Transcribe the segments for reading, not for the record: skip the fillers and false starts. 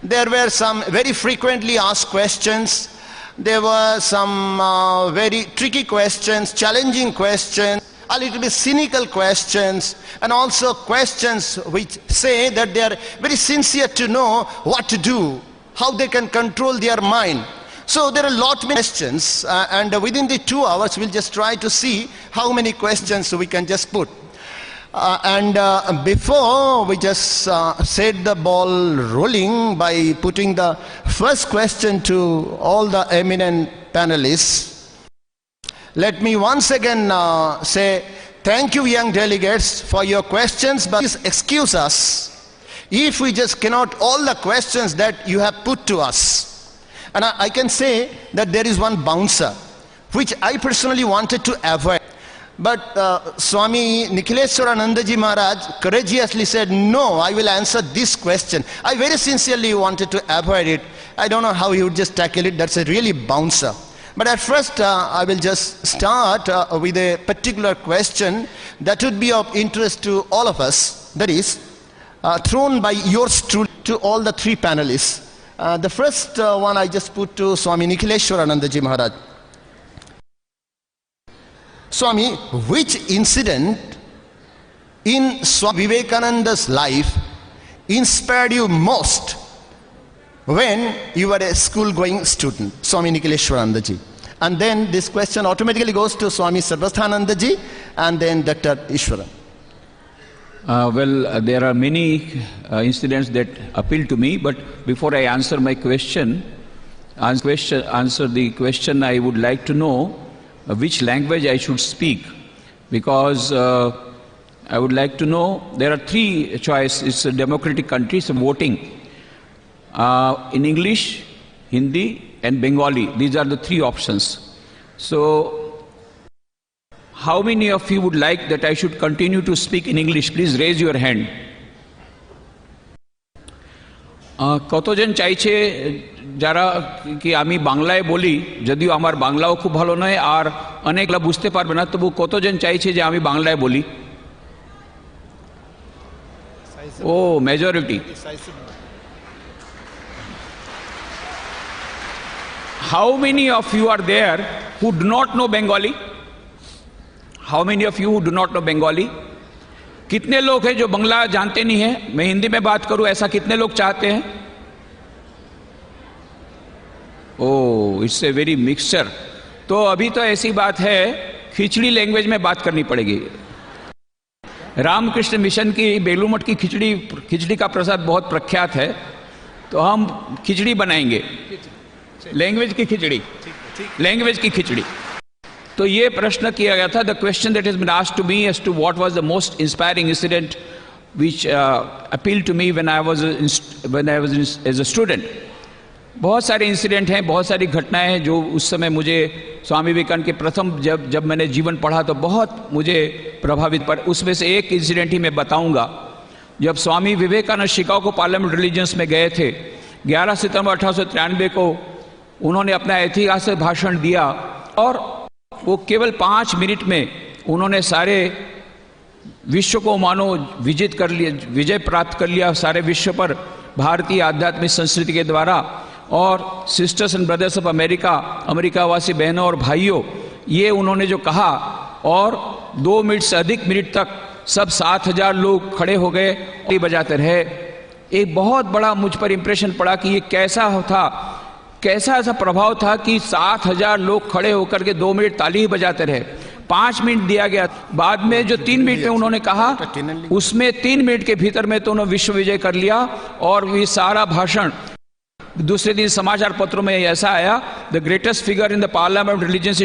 There were some very frequently asked questions. There were some very tricky questions, challenging questions, a little bit cynical questions, and also questions which say that they are very sincere to know what to do, how they can control their mind. So there are a lot of questions, and within the 2 hours we'll just try to see how many questions we can just put. Before we just set the ball rolling by putting the first question to all the eminent panelists, let me once again say thank you, young delegates, for your questions, but please excuse us if we just cannot all the questions that you have put to us. And I can say that there is one bouncer which I personally wanted to avoid. But Swami Nikhileswarananda Ji Maharaj courageously said, no, I will answer this question. I very sincerely wanted to avoid it. I don't know how he would just tackle it. That's a really bouncer. But at first, I will just start with a particular question that would be of interest to all of us. That is, thrown by yours truly to all the 3 panelists. The first one I just put to Swami Nikhileswarananda Ji Maharaj. Swami, which incident in Swami Vivekananda's life inspired you most when you were a school-going student? Swami Nikhileswarananda Ji. And then this question automatically goes to Swami Sarvasthananda Ji and then Dr. Ishwaran. There are many incidents that appeal to me, but before I answer my question, answer the question, I would like to know which language I should speak, because I would like to know, there are 3 choices. It's a democratic country, so voting. In English, Hindi and Bengali, these are the 3 options. So, how many of you would like that I should continue to speak in English? Please raise your hand. কতজন চাইছে যারা কি আমি বাংলায় বলি, যদিও আমার বাংলাও খুব ভালো নয় আর অনেকলা বুঝতে পারবে না, তবু কতজন চাইছে যে আমি বাংলায় বলি? ও majority. How many of you are there who do not know Bengali? How many of you who do not know Bengali? कितने लोग हैं जो बांग्ला जानते नहीं हैं? मैं हिंदी में बात करूं, ऐसा कितने लोग चाहते हैं? ओह, इट्स ए वेरी मिक्सचर। तो अभी तो ऐसी बात है, खिचड़ी लैंग्वेज में बात करनी पड़ेगी। रामकृष्ण मिशन की बेलूमठ की खिचड़ी का प्रसाद बहुत प्रख्यात है, तो हम खिचड़ी बनाएंगे, लैंग्वेज की खिचड़ी, लैंग्वेज की खिचड़ी। तो ये प्रश्न किया गया था, the question that has been asked to me as to what was the most inspiring incident which appealed to me when I was as a student. बहुत सारे इंसिडेंट हैं, बहुत सारी घटनाएं हैं जो उस समय मुझे स्वामी विवेकानंद के प्रथम जब मैंने जीवन पढ़ा तो बहुत मुझे प्रभावित पर, उसमें से एक इंसिडेंट ही मैं बताऊंगा। जब Swami Vivekananda Chicago parliament religions में गए थे, 11 सितंबर 1893 को उन्होंने अपना ऐतिहासिक भाषण दिया और वो केवल 5 मिनट में उन्होंने सारे विश्व को मानो विजित कर लिया, विजय प्राप्त कर लिया सारे विश्व पर भारतीय आध्यात्मिक संस्कृति के द्वारा। और sisters and brothers of America, अमेरिकावासी बहनों और भाइयों, ये उन्होंने जो कहा, और 2 मिनट से अधिक मिनट तक सब 7000 लोग खड़े हो गए और बजाते रहे। एक बहुत बड़ा मुझ पर इंप्रेशन पड़ा कि ये कैसा था, कैसा ऐसा प्रभाव था कि 7000 लोग खड़े होकर के 2 मिनट ताली ही बजाते रहे। 5 मिनट दिया गया, बाद में जो 3 मिनट में उन्होंने कहा, उसमें 3 मिनट के भीतर में तो उन्होंने विश्व विजय कर लिया। और ये सारा भाषण दूसरे दिन समाचार पत्रों में ऐसा आया, the greatest figure in the parliament religions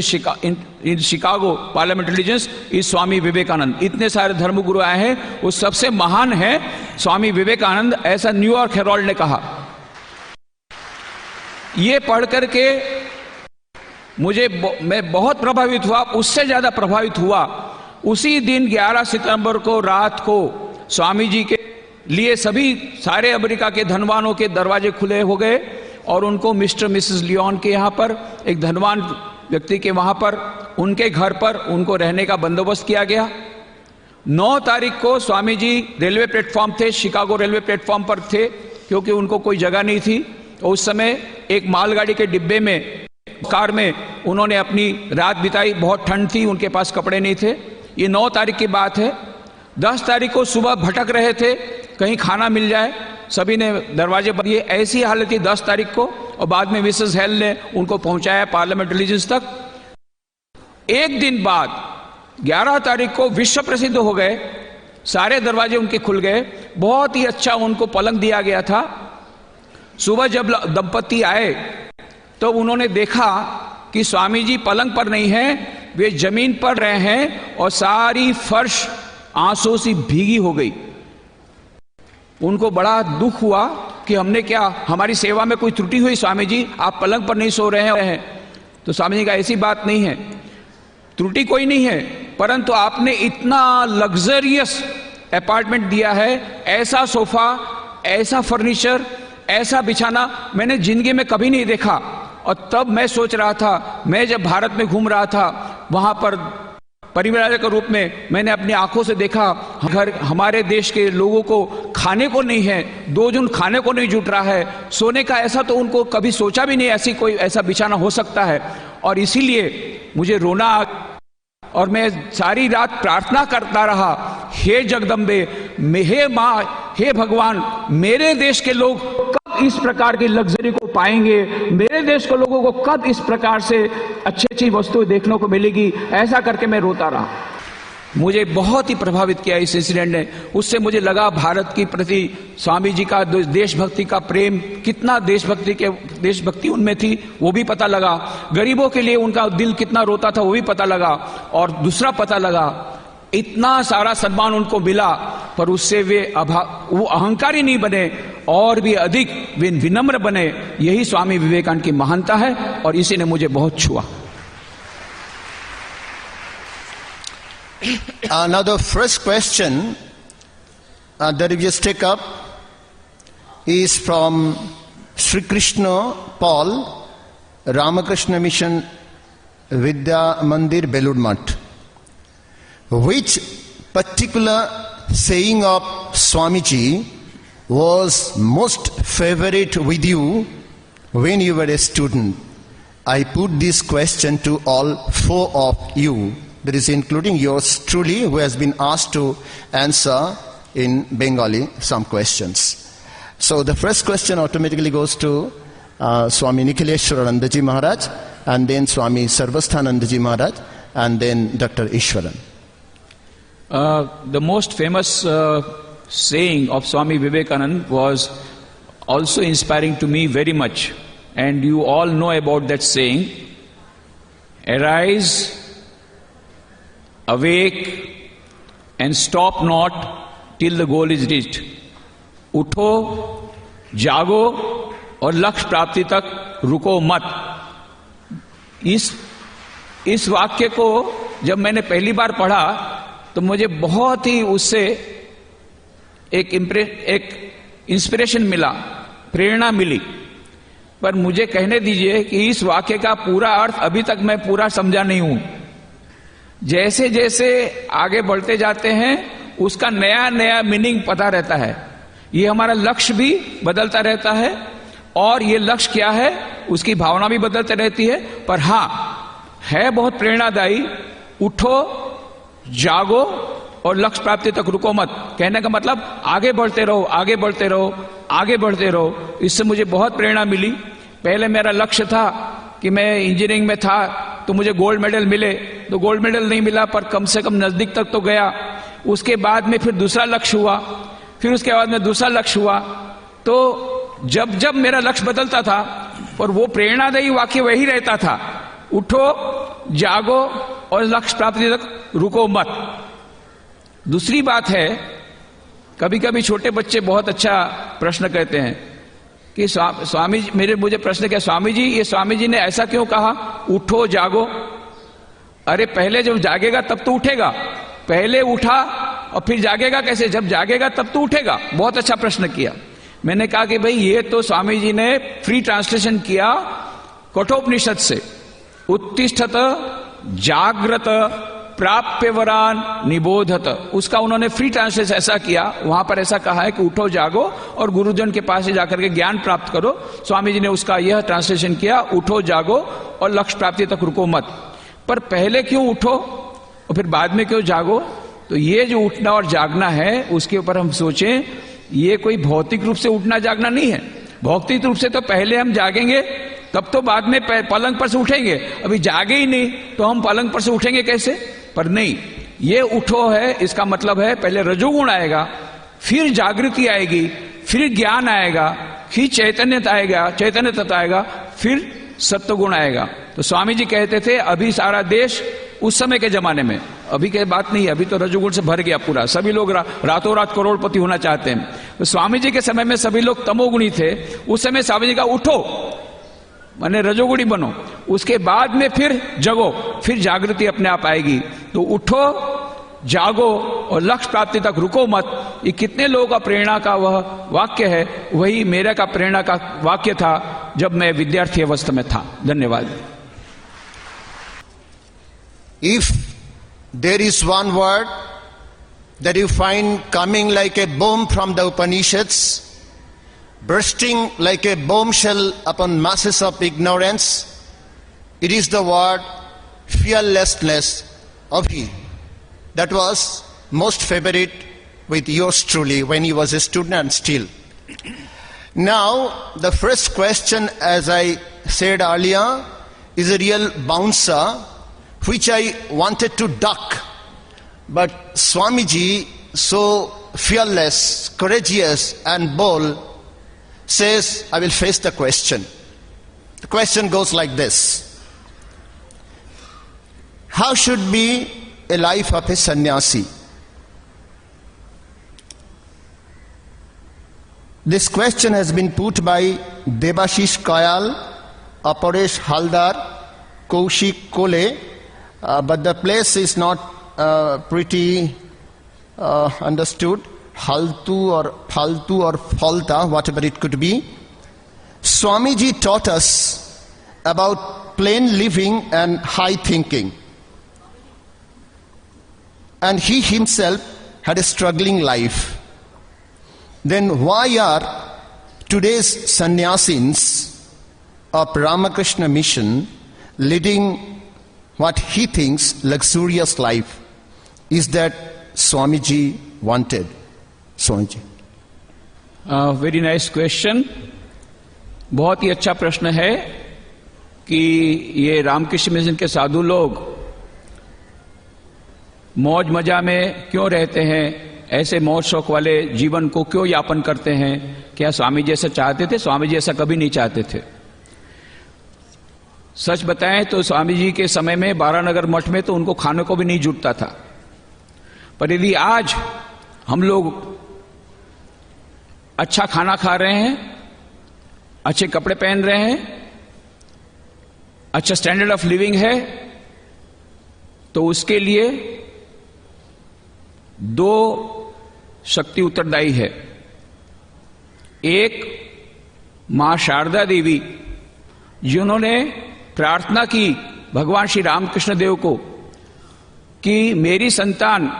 in Chicago parliament religions is Swami Vivekananda. इतने सारे धर्मगुरु आए हैं, वो सबसे महान है स्वामी विवेकानंद, ऐसा न्यूयॉर्क हेराल्ड ने कहा। ये पढ़ करके मैं बहुत प्रभावित हुआ। उससे ज्यादा प्रभावित हुआ उसी दिन 11 सितंबर को रात को स्वामी जी के लिए सारे अमेरिका के धनवानों के दरवाजे खुले हो गए और उनको मिस्टर मिसेस लियोन के यहाँ पर, एक धनवान व्यक्ति के वहाँ पर, उनके घर पर उनको रहने का बंदोबस्त किया गया। 9 तारीख को स्वामी जी रेलवे प्लेटफॉर्म थे, शिकागो रेलवे प्लेटफॉर्म पर थे। क्योंकि उनको कोई जगह नहीं थी। उस समय एक मालगाड़ी के डिब्बे में, कार में उन्होंने अपनी रात बिताई। बहुत ठंड थी, उनके पास कपड़े नहीं थे। ये 9 तारीख की बात है। 10 तारीख को सुबह भटक रहे थे, कहीं खाना मिल जाए, सभी ने दरवाजे पर, ये ऐसी हालत थी 10 तारीख को। और बाद में मिसेस हेल ने उनको पहुंचाया पार्लियामेंट इंटेलिजेंस तक। एक दिन बाद 11 तारीख को विश्व प्रसिद्ध हो गए, सारे दरवाजे उनके खुल गए। बहुत ही अच्छा उनको पलंग दिया गया था। सुबह जब दंपति आए तो उन्होंने देखा कि स्वामी जी पलंग पर नहीं हैं, वे जमीन पर रहे हैं और सारी फर्श आंसू से भीगी हो गई। उनको बड़ा दुख हुआ कि हमने क्या, हमारी सेवा में कोई त्रुटि हुई स्वामी जी, आप पलंग पर नहीं सो रहे हैं। तो स्वामी जी का ऐसी बात नहीं है, त्रुटि कोई नहीं है, परंतु आपने इतना लग्जरियस अपार्टमेंट दिया है, ऐसा सोफा, ऐसा फर्नीचर, ऐसा बिछाना मैंने जिंदगी में कभी नहीं देखा। और तब मैं सोच रहा था, मैं जब भारत में घूम रहा था, वहां पर परिवार के रूप में मैंने अपनी आंखों से देखा, घर हमारे देश के लोगों को खाने को नहीं है, 2 जून खाने को नहीं जुट रहा है, सोने का ऐसा तो उनको कभी सोचा भी नहीं ऐसी कोई ऐसा बिछाना हो सकता है। और इसीलिए मुझे रोना, और मैं सारी रात प्रार्थना करता रहा, हे जगदम्बे, हे माँ, हे भगवान, मेरे देश के लोग कब इस प्रकार की लग्जरी को पाएंगे, मेरे देश के लोगों को कब इस प्रकार से अच्छी अच्छी वस्तुएं देखने को मिलेगी। ऐसा करके मैं रोता रहा। मुझे बहुत ही प्रभावित किया इस इंसिडेंट ने। उससे मुझे लगा भारत की प्रति स्वामी जी का देशभक्ति का प्रेम, कितना देशभक्ति उनमें थी वो भी पता लगा। गरीबों के लिए उनका दिल कितना रोता था वो भी पता लगा। और दूसरा पता लगा, इतना सारा सम्मान उनको मिला, पर उससे वो अहंकारी नहीं बने और भी अधिक वे विनम्र बने। यही स्वामी विवेकानंद की महानता है और इसी ने मुझे बहुत छुआ। Now the first question that we just take up is from Sri Krishna Paul, Ramakrishna Mission, Vidya Mandir, Belur Math. Which particular saying of Swamiji was most favorite with you when you were a student? I put this question to all 4 of you. That is including yours truly, who has been asked to answer in Bengali some questions. So the first question automatically goes to Swami Nikhileshwaranandaji Maharaj, and then Swami Sarvasthanandaji Maharaj, and then Dr. Ishwaran. The most famous saying of Swami Vivekananda was also inspiring to me very much, and you all know about that saying: arise, awake, and stop not till the goal is reached. उठो, जागो और लक्ष्य प्राप्ति तक रुको मत। इस वाक्य को जब मैंने पहली बार पढ़ा तो मुझे बहुत ही उससे एक इंस्पिरेशन मिला, प्रेरणा मिली। पर मुझे कहने दीजिए कि इस वाक्य का पूरा अर्थ अभी तक मैं पूरा समझा नहीं हूं। जैसे जैसे आगे बढ़ते जाते हैं उसका नया नया मीनिंग पता रहता है। ये हमारा लक्ष्य भी बदलता रहता है और ये लक्ष्य क्या है उसकी भावना भी बदलती रहती है। पर हाँ, है बहुत प्रेरणादायी। उठो, जागो और लक्ष्य प्राप्ति तक रुको मत। कहने का मतलब आगे बढ़ते रहो, आगे बढ़ते रहो, आगे बढ़ते रहो। इससे मुझे बहुत प्रेरणा मिली। पहले मेरा लक्ष्य था कि मैं इंजीनियरिंग में था तो मुझे गोल्ड मेडल मिले, तो गोल्ड मेडल नहीं मिला पर कम से कम नजदीक तक तो गया। उसके बाद में फिर दूसरा लक्ष्य हुआ, फिर उसके बाद में दूसरा लक्ष्य हुआ। तो जब जब मेरा लक्ष्य बदलता था पर वो प्रेरणादायी वाक्य वही रहता था, उठो, जागो और लक्ष्य प्राप्ति तक रुको मत। दूसरी बात है, कभी कभी छोटे बच्चे बहुत अच्छा प्रश्न कहते हैं कि स्वामी जी, मुझे प्रश्न किया, स्वामी जी ये स्वामी जी ने ऐसा क्यों कहा उठो जागो? अरे पहले जब जागेगा तब तो उठेगा, पहले उठा और फिर जागेगा कैसे? जब जागेगा तब तो उठेगा। बहुत अच्छा प्रश्न किया। मैंने कहा कि भाई ये तो स्वामी जी ने फ्री ट्रांसलेशन किया कठोपनिषद से, उत्तिष्ठत जाग्रत प्राप्यवरान निबोधत, उसका उन्होंने फ्री ट्रांसलेशन ऐसा किया, वहां पर ऐसा कहा है कि उठो जागो और गुरुजन के पास जाकर के ज्ञान प्राप्त करो। स्वामी जी ने उसका यह ट्रांसलेशन किया, उठो जागो और लक्ष्य प्राप्ति तक रुको मत। पर पहले क्यों उठो और फिर बाद में क्यों जागो? तो ये जो उठना और जागना है उसके ऊपर हम सोचें, ये कोई भौतिक रूप से उठना जागना नहीं है। भौतिक रूप से तो पहले हम जागेंगे तब तो बाद में पलंग पर से उठेंगे, अभी जागे ही नहीं तो हम पलंग पर से उठेंगे कैसे? पर नहीं, ये उठो है, इसका मतलब है पहले रजोगुण आएगा, फिर जागृति आएगी, फिर ज्ञान आएगा, फिर चैतन्यता आएगा, फिर सत्वगुण आएगा। तो स्वामी जी कहते थे अभी सारा देश उस समय के जमाने में, अभी के बात नहीं है, अभी तो रजोगुण से भर गया पूरा, सभी लोग रातों रात करोड़पति होना चाहते हैं। तो स्वामी जी के समय में सभी लोग तमोगुणी थे। उस समय स्वामी जी का उठो माने रजोगुणी बनो, उसके बाद में फिर जगो, फिर जागृति अपने आप आएगी। तो उठो जागो और लक्ष्य प्राप्ति तक रुको मत, ये कितने लोगों का प्रेरणा का वह वाक्य है, वही मेरे का प्रेरणा का वाक्य था जब मैं विद्यार्थी अवस्था में था। धन्यवाद। If there is one word that you find coming like a bomb from the Upanishads, bursting like a bombshell upon masses of ignorance, it is the word fearlessness of he. That was most favorite with yours truly when he was a student still. Now, the first question, as I said earlier, is a real bouncer, which I wanted to duck. But Swamiji, so fearless, courageous and bold, says, I will face the question. The question goes like this. How should be a life of a sannyasi? This question has been put by Debashish Kayal, Aparesh Haldar, Kaushik Kole, but the place is not pretty understood. Haltu or Falta, whatever it could be. Swamiji taught us about plain living and high thinking. And he himself had a struggling life. Then why are today's sannyasins of Ramakrishna mission leading what he thinks luxurious life? Is that Swamiji wanted? Swamiji. Very nice question. बहुत ही अच्छा प्रश्न है कि ये Ramakrishna mission के साधु लोग मौज मजा में क्यों रहते हैं, ऐसे मौज शौक वाले जीवन को क्यों यापन करते हैं? क्या स्वामी जी ऐसा चाहते थे? स्वामी जी ऐसा कभी नहीं चाहते थे। सच बताएं तो स्वामी जी के समय में बारानगर मठ में तो उनको खाने को भी नहीं जुटता था। पर यदि आज हम लोग अच्छा खाना खा रहे हैं, अच्छे कपड़े पहन रहे हैं, अच्छा स्टैंडर्ड ऑफ लिविंग है, तो उसके लिए दो शक्ति उत्तरदायी है। एक मां शारदा देवी, जिन्होंने प्रार्थना की भगवान श्री रामकृष्ण देव को कि मेरी संतान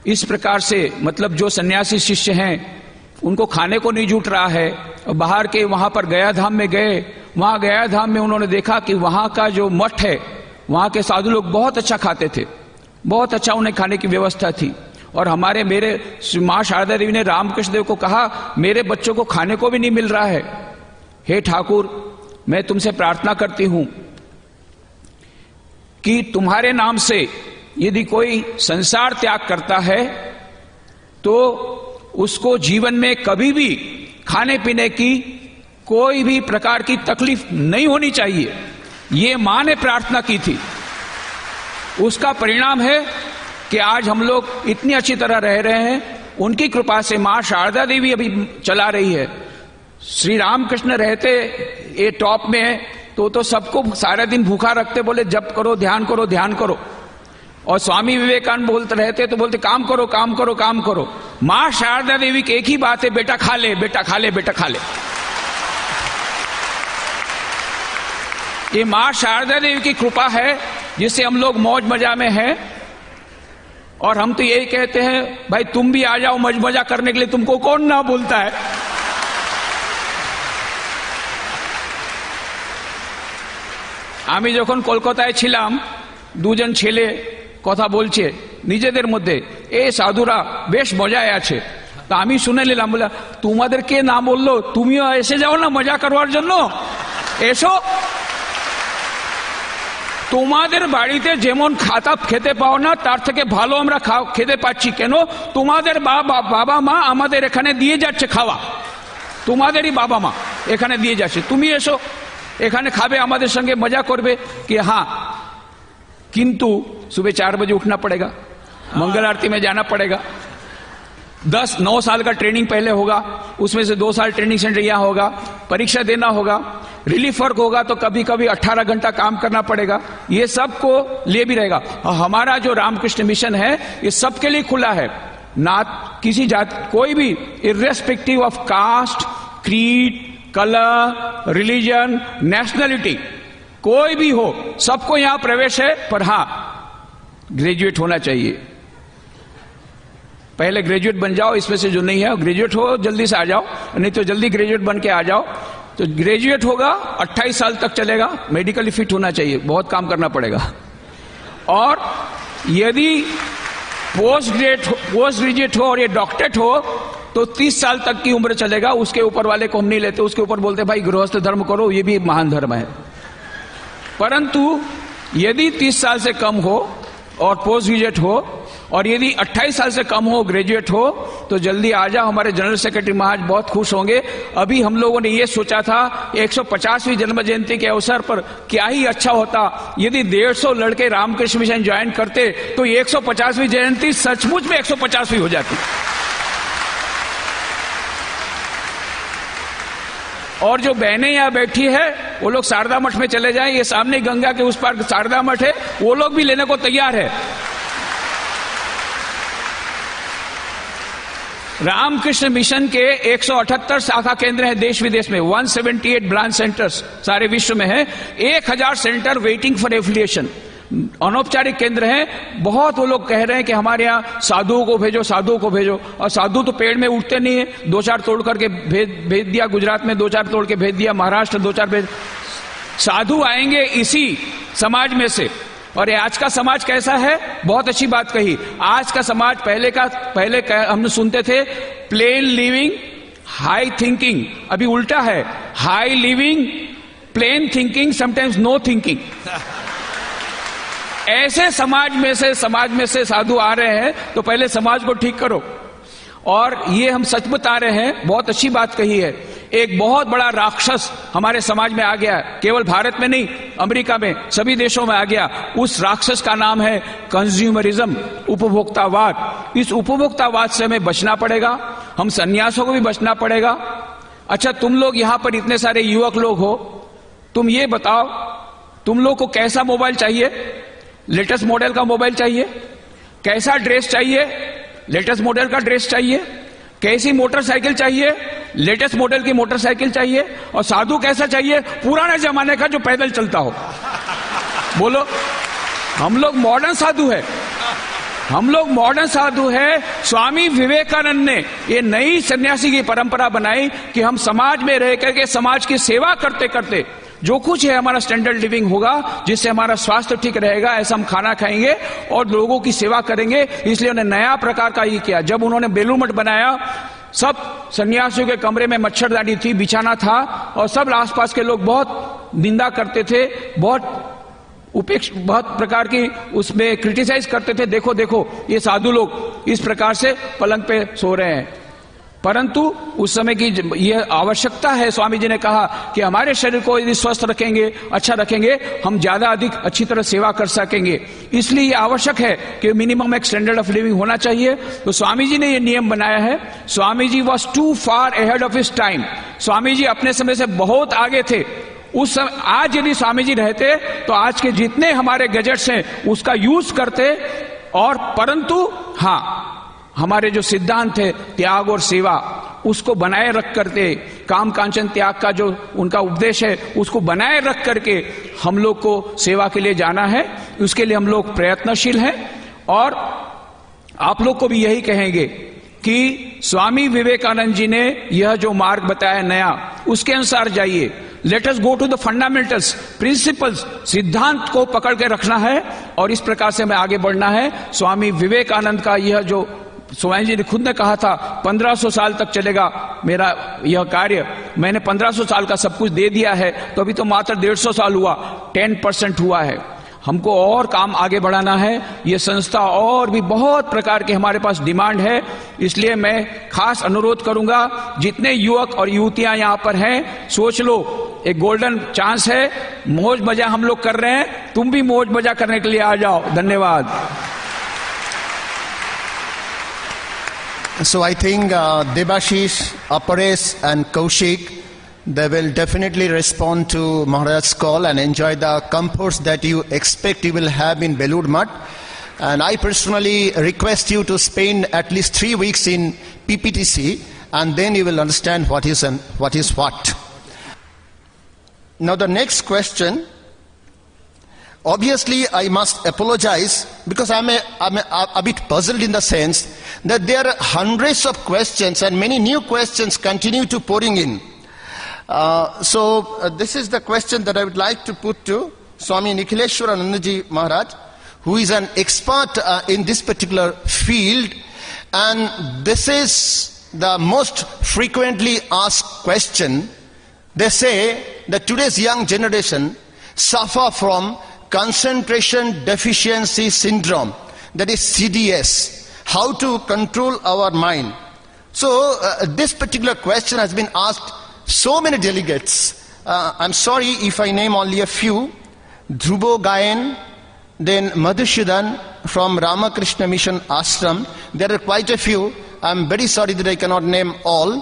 इस प्रकार से, मतलब जो सन्यासी शिष्य हैं उनको खाने को नहीं जुट रहा है, और बाहर के वहां पर गया धाम में गए, वहां गया धाम में उन्होंने देखा कि वहां का जो मठ है वहां के साधु लोग बहुत अच्छा खाते थे, बहुत अच्छा उन्हें खाने की व्यवस्था थी। और मेरे मां शारदा देवी ने रामकृष्ण देव को कहा मेरे बच्चों को खाने को भी नहीं मिल रहा है, हे ठाकुर मैं तुमसे प्रार्थना करती हूं कि तुम्हारे नाम से यदि कोई संसार त्याग करता है तो उसको जीवन में कभी भी खाने पीने की कोई भी प्रकार की तकलीफ नहीं होनी चाहिए। ये मां ने प्रार्थना की थी। उसका परिणाम है कि आज हम लोग इतनी अच्छी तरह रह रहे हैं। उनकी कृपा से मां शारदा देवी अभी चला रही है। श्री रामकृष्ण रहते ये टॉप में है तो सबको सारा दिन भूखा रखते, बोले जप करो, ध्यान करो, ध्यान करो। और स्वामी विवेकानंद बोलते रहते तो बोलते काम करो, काम करो, काम करो। मां शारदा देवी की एक ही बात है, बेटा खा ले, बेटा खा ले, बेटा खा ले। ये मां शारदा देवी की कृपा है जिससे हम लोग मौज मजा में हैं। और हम तो यही कहते हैं भाई तुम भी आ जाओ मजा करने के लिए, तुमको कौन ना बोलता है। আমি যখন কলকাতায় ছিলাম দুজন ছেলে কথা বলছে নিজেদের মধ্যে, এই সাধুরা বেশ মজায় আছে। তা আমি শুনে নিলাম, বলে তোমাদের কে না বললো, তুমিও এসে যাও না মজা করার জন্য, এসো। তোমাদের বাড়িতে যেমন খাতা খেতে পাও না তার থেকে ভালো আমরা খেতে পাচ্ছি, কেন? তোমাদের বাবা মা আমাদের এখানে দিয়ে যাচ্ছে খাওয়া, তোমাদেরই বাবা মা এখানে দিয়ে যাচ্ছে, তুমি এসো এখানে খাবে, আমাদের সঙ্গে মজা করবে। कि हाँ, किंतु सुबह 4 बजे उठना पड़ेगा, मंगल आरती में जाना पड़ेगा, 9 साल का ट्रेनिंग पहले होगा, उसमें से 2 साल ट्रेनिंग सेंटर यहाँ होगा, परीक्षा देना होगा, रिलीफ वर्क होगा तो कभी कभी 18 घंटा काम करना पड़ेगा, ये सब को लिए भी रहेगा। और हमारा जो रामकृष्ण मिशन है ये सबके लिए खुला है, ना किसी जाति, कोई भी irrespective of caste, creed, colour, religion, nationality, कोई भी हो, सबको यहां प्रवेश है। पर हां, ग्रेजुएट होना चाहिए, पहले ग्रेजुएट बन जाओ, इसमें से जो नहीं है ग्रेजुएट हो जल्दी से आ जाओ, नहीं तो जल्दी ग्रेजुएट बन के आ जाओ। तो ग्रेजुएट होगा 28 साल तक चलेगा, मेडिकली फिट होना चाहिए, बहुत काम करना पड़ेगा। और यदि पोस्ट ग्रेजुएट हो और ये डॉक्टरेट हो तो 30 साल तक की उम्र चलेगा, उसके ऊपर वाले को हम नहीं लेते, उसके ऊपर बोलते भाई गृहस्थ धर्म करो, ये भी महान धर्म है। परंतु यदि 30 साल से कम हो और पोस्ट ग्रेजुएट हो, और यदि 28 साल से कम हो, ग्रेजुएट हो, तो जल्दी आ जाओ, हमारे जनरल सेक्रेटरी महाराज बहुत खुश होंगे। अभी हम लोगों ने ये सोचा था 150वीं जन्म जयंती के अवसर पर क्या ही अच्छा होता यदि 150 लड़के रामकृष्ण मिशन ज्वाइन करते, तो 150वीं जयंती सचमुच में 150वीं हो जाती। और जो बहनें यहां बैठी है वो लोग शारदा मठ में चले जाएं, ये सामने गंगा के उस पार शारदा मठ है, वो लोग भी लेने को तैयार है। रामकृष्ण मिशन के 178 शाखा केंद्र हैं देश विदेश में, 178 ब्रांच सेंटर्स सारे विश्व में हैं, 1000 सेंटर वेटिंग फॉर एफिलिएशन, अनौपचारिक केंद्र हैं। बहुत वो लोग कह रहे हैं कि हमारे यहाँ साधुओं को भेजो, साधुओं को भेजो, और साधु तो पेड़ में उठते नहीं है, 2-4 तोड़ करके भेज दिया, गुजरात में 2-4 तोड़ के भेज दिया, महाराष्ट्र 2-4 भेज। साधु आएंगे इसी समाज में से। और ये आज का समाज कैसा है, बहुत अच्छी बात कही। आज का समाज पहले हम सुनते थे प्लेन लिविंग हाई थिंकिंग, अभी उल्टा है, high living plain thinking sometimes no thinking. ऐसे समाज में से साधु आ रहे हैं, तो पहले समाज को ठीक करो। और ये हम सच बता रहे हैं, बहुत अच्छी बात कही है। एक बहुत बड़ा राक्षस हमारे समाज में आ गया, केवल भारत में नहीं, अमेरिका में, सभी देशों में आ गया। उस राक्षस का नाम है कंज्यूमरिज्म, उपभोक्तावाद। इस उपभोक्तावाद से हमें बचना पड़ेगा, हम सन्यासों को भी बचना पड़ेगा। अच्छा, तुम लोग यहां पर इतने सारे युवक लोग हो, तुम ये बताओ, तुम लोग को कैसा मोबाइल चाहिए? लेटेस्ट मॉडल का मोबाइल चाहिए? कैसा ड्रेस चाहिए? लेटेस्ट मॉडल का ड्रेस चाहिए? कैसी मोटरसाइकिल चाहिए? लेटेस्ट मॉडल की मोटरसाइकिल चाहिए। और साधु कैसा चाहिए? पुराने जमाने का जो पैदल चलता हो। बोलो, हम लोग मॉडर्न साधु है, हम लोग मॉडर्न साधु है। स्वामी विवेकानंद ने ये नई सन्यासी की परंपरा बनाई कि हम समाज में रह करके समाज की सेवा करते करते जो कुछ है हमारा स्टैंडर्ड लिविंग होगा, जिससे हमारा स्वास्थ्य ठीक रहेगा, ऐसा हम खाना खाएंगे और लोगों की सेवा करेंगे। इसलिए उन्होंने नया प्रकार का ये किया। जब उन्होंने बेलूर मठ बनाया, सब सन्यासियों के कमरे में मच्छरदानी थी, बिछाना था, और सब आसपास के लोग बहुत निंदा करते थे, बहुत प्रकार की उसमें क्रिटिसाइज करते थे। देखो देखो, ये साधु लोग इस प्रकार से पलंग पे सो रहे हैं। परंतु उस समय की यह आवश्यकता है, स्वामी जी ने कहा कि हमारे शरीर को यदि स्वस्थ रखेंगे, अच्छा रखेंगे, हम ज्यादा अधिक अच्छी तरह सेवा कर सकेंगे। इसलिए यह आवश्यक है कि मिनिमम एक स्टैंडर्ड ऑफ लिविंग होना चाहिए। तो स्वामी जी ने यह नियम बनाया है। Swami ji was too far ahead of his time. Swami ji अपने समय से बहुत आगे थे। उस समय, आज यदि स्वामी जी रहते तो आज के जितने हमारे गैजेट्स हैं उसका यूज करते। और परंतु हाँ, हमारे जो सिद्धांत है त्याग और सेवा, उसको बनाए रख करके, काम कांचन त्याग का जो उनका उपदेश है उसको बनाए रख करके हम लोग को सेवा के लिए जाना है। उसके लिए हम लोग प्रयत्नशील हैं। और आप लोग को भी यही कहेंगे कि स्वामी विवेकानंद जी ने यह जो मार्ग बताया नया, उसके अनुसार जाइए। Let us go to the fundamentals, principles, सिद्धांत को पकड़ के रखना है और इस प्रकार से हमें आगे बढ़ना है। स्वामी विवेकानंद का यह जो स्वामी जी ने खुद ने कहा था 1500 साल तक चलेगा मेरा यह कार्य, मैंने 1500 साल का सब कुछ दे दिया है, तो अभी तो मात्र 150 साल हुआ, 10% हुआ है। हमको और काम आगे बढ़ाना है। ये संस्था और भी बहुत प्रकार के हमारे पास डिमांड है, इसलिए मैं खास अनुरोध करूंगा जितने युवक और युवतियां यहां पर हैं, सोच लो एक गोल्डन चांस है, मौज मजा हम लोग कर रहे हैं, तुम भी मौज मजा करने के लिए आ जाओ। धन्यवाद। So I think Debashish, Aparesh and Kaushik, they will definitely respond to Maharaj's call and enjoy the comforts that you expect you will have in Belur Math. And I personally request you to spend at least 3 weeks in PPTC, and then you will understand what is what. Now the next question, obviously I must apologize because I'm a bit puzzled in the sense that there are hundreds of questions and many new questions continue to pouring in. So this is the question that I would like to put to Swami Nikhileshwaranandaji Maharaj, who is an expert in this particular field, and this is the most frequently asked question. They say that today's young generation suffer from concentration deficiency syndrome, that is CDS. How to control our mind? So this particular question has been asked so many delegates. I'm sorry if I name only a few. Dhruvo Gayen, then Madhusudhan from Ramakrishna Mission Ashram. There are quite a few. I'm very sorry that I cannot name all.